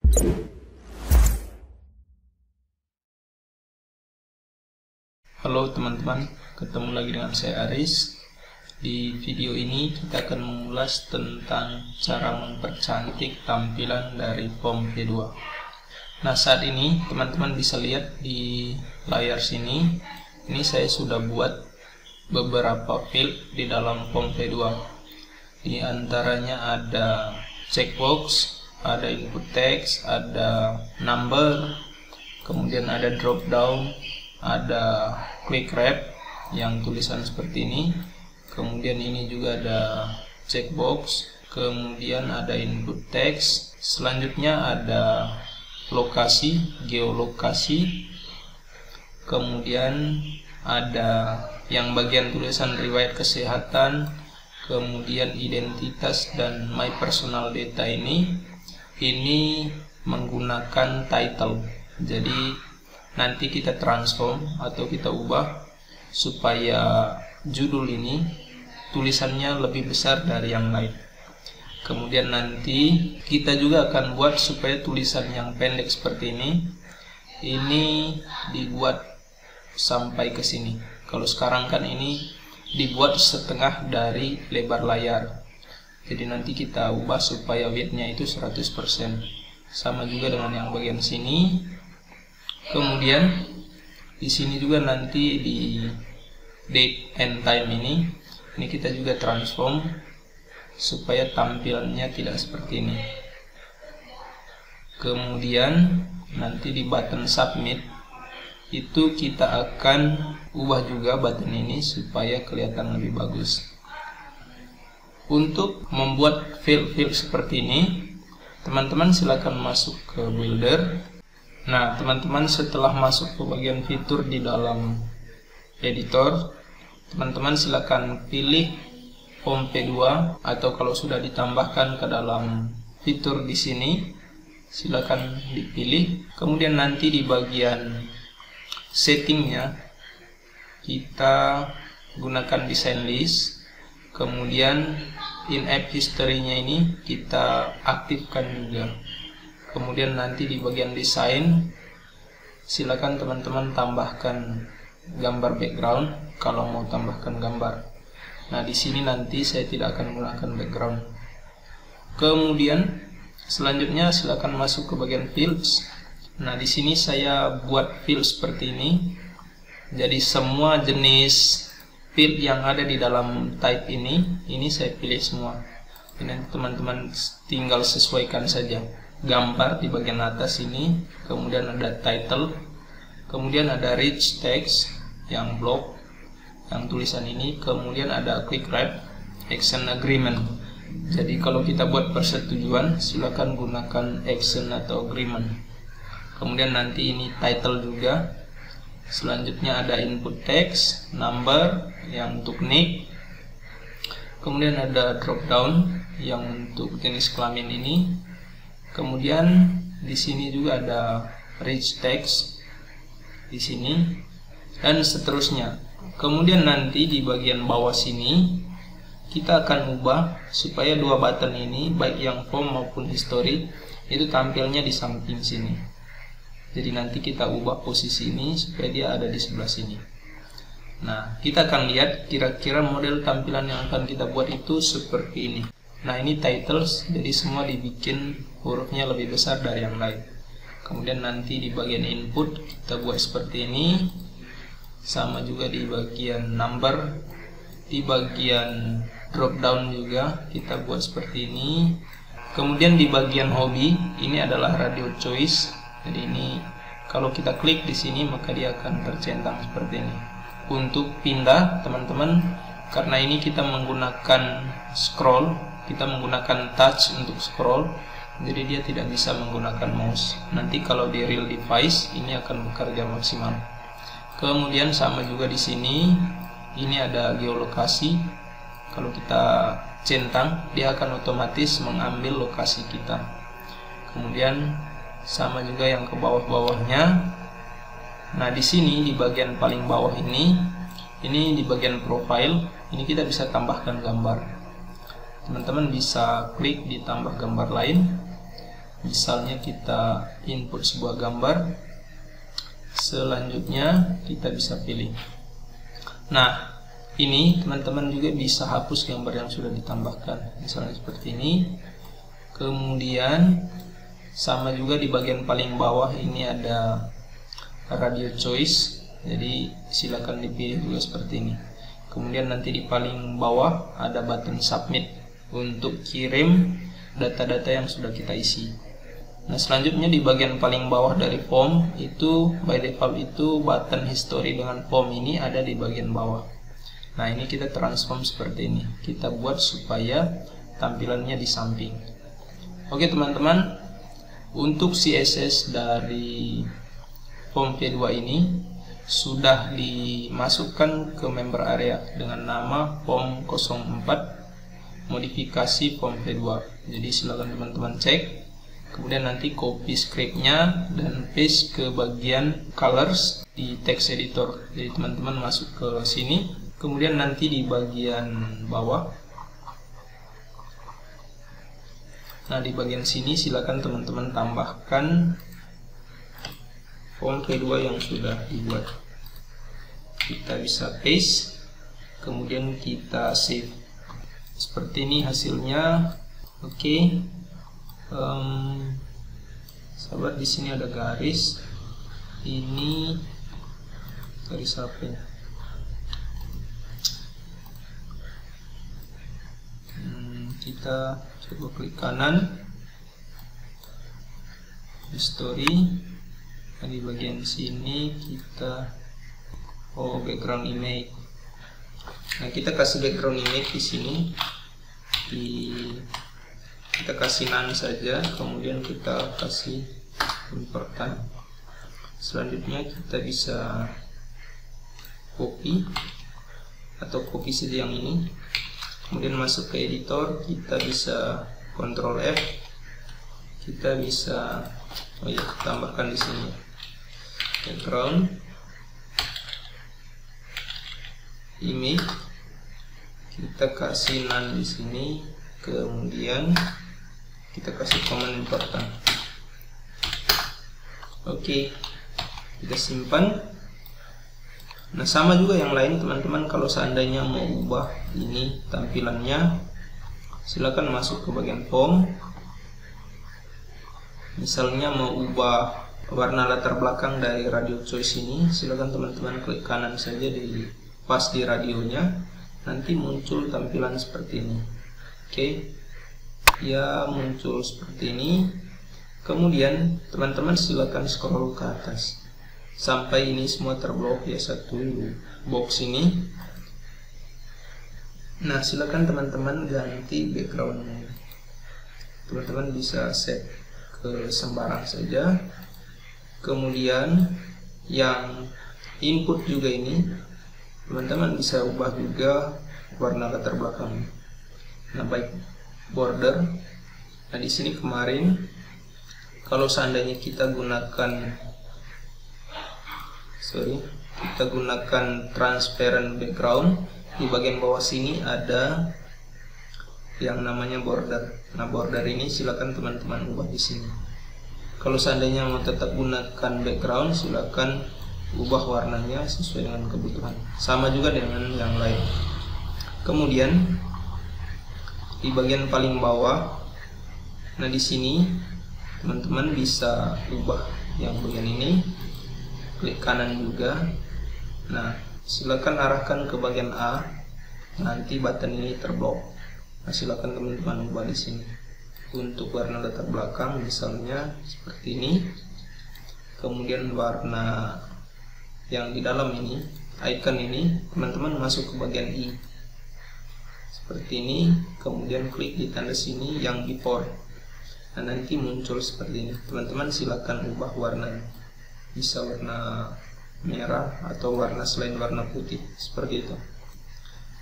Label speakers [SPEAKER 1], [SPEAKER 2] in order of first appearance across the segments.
[SPEAKER 1] Halo teman-teman, ketemu lagi dengan saya Aris. Di video ini kita akan mengulas tentang cara mempercantik tampilan dari POM V2. Nah, saat ini teman-teman bisa lihat di layar sini, ini saya sudah buat beberapa field di dalam POM V2. Di antaranya ada checkbox, ada input text, ada number, kemudian ada drop down, ada quick wrap yang tulisan seperti ini, kemudian ini juga ada checkbox, kemudian ada input text, selanjutnya ada lokasi, geolokasi, kemudian ada yang bagian tulisan riwayat kesehatan, kemudian identitas, dan my personal data ini menggunakan title. Jadi nanti kita transform atau kita ubah supaya judul ini tulisannya lebih besar dari yang lain. Kemudian nanti kita juga akan buat supaya tulisan yang pendek seperti ini dibuat sampai ke sini. Kalau sekarang kan ini dibuat setengah dari lebar layar. Jadi nanti kita ubah supaya width-nya itu 100%. Sama juga dengan yang bagian sini. Kemudian di sini juga nanti di date and time ini kita juga transform supaya tampilannya tidak seperti ini. Kemudian nanti di button submit itu kita akan ubah juga button ini supaya kelihatan lebih bagus. Untuk membuat field seperti ini, teman-teman silakan masuk ke builder. Nah, teman-teman setelah masuk ke bagian fitur di dalam editor, teman-teman silakan pilih POM V2, atau kalau sudah ditambahkan ke dalam fitur di sini, silakan dipilih. Kemudian nanti di bagian settingnya kita gunakan design list. Kemudian in-app history-nya ini kita aktifkan juga. Kemudian nanti di bagian desain silakan teman-teman tambahkan gambar background kalau mau tambahkan gambar. Nah, di sini nanti saya tidak akan menggunakan background. Kemudian selanjutnya silakan masuk ke bagian fields. Nah, di sini saya buat field seperti ini. Jadi semua jenis field yang ada di dalam type ini saya pilih semua. Ini teman-teman tinggal sesuaikan saja. Gambar di bagian atas ini, kemudian ada title, kemudian ada rich text yang block, yang tulisan ini, kemudian ada quick wrap, action agreement. Jadi kalau kita buat persetujuan, silakan gunakan action atau agreement. Kemudian nanti ini title juga. Selanjutnya ada input text, number yang untuk nick, kemudian ada drop down yang untuk jenis kelamin ini. Kemudian di sini juga ada rich text di sini dan seterusnya. Kemudian nanti di bagian bawah sini kita akan ubah supaya dua button ini, baik yang form maupun history, itu tampilnya di samping sini. Jadi nanti kita ubah posisi ini supaya dia ada di sebelah sini. Nah, kita akan lihat kira-kira model tampilan yang akan kita buat itu seperti ini. Nah, ini titles, jadi semua dibikin hurufnya lebih besar dari yang lain. Kemudian nanti di bagian input kita buat seperti ini. Sama juga di bagian number, di bagian drop down juga kita buat seperti ini. Kemudian di bagian hobi ini adalah radio choice. Jadi ini kalau kita klik di sini maka dia akan tercentang seperti ini. Untuk pindah teman-teman, karena ini kita menggunakan scroll, kita menggunakan touch untuk scroll, jadi dia tidak bisa menggunakan mouse. Nanti kalau di real device ini akan bekerja maksimal. Kemudian sama juga di sini, ini ada geolokasi. Kalau kita centang, dia akan otomatis mengambil lokasi kita. Kemudian sama juga yang ke bawah-bawahnya. Nah, di sini di bagian paling bawah ini di bagian profile, ini kita bisa tambahkan gambar. Teman-teman bisa klik ditambah gambar lain. Misalnya kita input sebuah gambar, selanjutnya kita bisa pilih. Nah, ini teman-teman juga bisa hapus gambar yang sudah ditambahkan, misalnya seperti ini. Kemudian sama juga di bagian paling bawah ini ada radio choice, jadi silakan dipilih juga seperti ini. Kemudian nanti di paling bawah ada button submit untuk kirim data-data yang sudah kita isi. Nah, selanjutnya di bagian paling bawah dari form itu by default itu button history dengan form ini ada di bagian bawah. Nah, ini kita transform seperti ini. Kita buat supaya tampilannya di samping. Oke teman-teman, untuk CSS dari form V2 ini sudah dimasukkan ke member area dengan nama form 04 modifikasi form V2. Jadi silakan teman-teman cek. Kemudian nanti copy scriptnya dan paste ke bagian colors di text editor. Jadi teman-teman masuk ke sini. Kemudian nanti di bagian bawah, nah di bagian sini silakan teman-teman tambahkan form V2 yang sudah dibuat. Kita bisa paste, kemudian kita save. Seperti ini hasilnya. Oke. Sahabat, di sini ada garis. Ini garis apa ya? Kita coba klik kanan, history. Di bagian sini kita background image. Nah, kita kasih background image di sini. Kita kasih none saja, kemudian kita kasih important. Selanjutnya kita bisa copy atau copy saja yang ini. Kemudian masuk ke editor, kita bisa Ctrl F. Kita bisa tambahkan di sini background image. Kita kasih none di sini. Kemudian kita kasih command important. Oke, kita simpan. Nah, sama juga yang lain teman-teman, kalau seandainya mau ubah ini tampilannya, silakan masuk ke bagian form. Misalnya mau ubah warna latar belakang dari radio choice ini, silakan teman-teman klik kanan saja di pas di radionya, nanti muncul tampilan seperti ini. Oke, ya muncul seperti ini. Kemudian teman-teman silakan scroll ke atas sampai ini semua terblok ya, satu box ini. Nah, silakan teman-teman ganti backgroundnya. Teman-teman bisa set ke sembarang saja. Kemudian yang input juga ini teman-teman bisa ubah juga warna latar belakang. Nah, baik border. Nah, di sini kemarin kalau seandainya kita gunakan transparent background, di bagian bawah sini ada yang namanya border. Nah, border ini silakan teman-teman ubah di sini. Kalau seandainya mau tetap gunakan background, silakan ubah warnanya sesuai dengan kebutuhan. Sama juga dengan yang lain. Kemudian di bagian paling bawah, nah di sini teman-teman bisa ubah yang bagian ini, klik kanan juga. Nah, silakan arahkan ke bagian A, nanti button ini terblok. Nah, silakan teman-teman ubah di sini. Untuk warna latar belakang misalnya seperti ini. Kemudian warna yang di dalam ini, icon ini, teman-teman masuk ke bagian I. Seperti ini, kemudian klik di tanda sini yang import. Nah, nanti muncul seperti ini. Teman-teman silakan ubah warnanya. Bisa warna merah atau warna selain warna putih, seperti itu.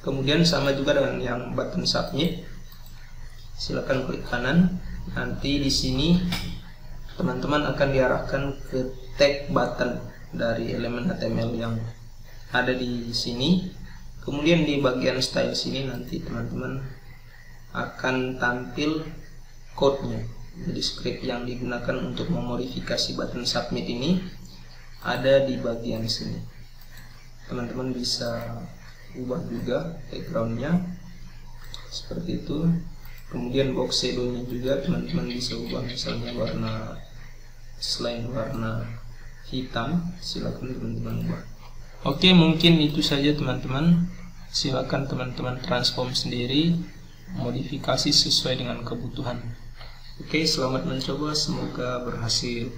[SPEAKER 1] Kemudian sama juga dengan yang button submit. Silakan klik kanan. Nanti di sini teman-teman akan diarahkan ke tag button dari elemen HTML yang ada di sini. Kemudian di bagian style sini nanti teman-teman akan tampil code-nya. Jadi script yang digunakan untuk memodifikasi button submit ini ada di bagian sini. Teman-teman bisa ubah juga backgroundnya seperti itu. Kemudian box shadow-nya juga teman-teman bisa ubah, misalnya warna selain warna hitam, silakan teman-teman ubah. Oke, mungkin itu saja teman-teman. Silakan teman-teman transform sendiri, modifikasi sesuai dengan kebutuhan. Oke, selamat mencoba, semoga berhasil.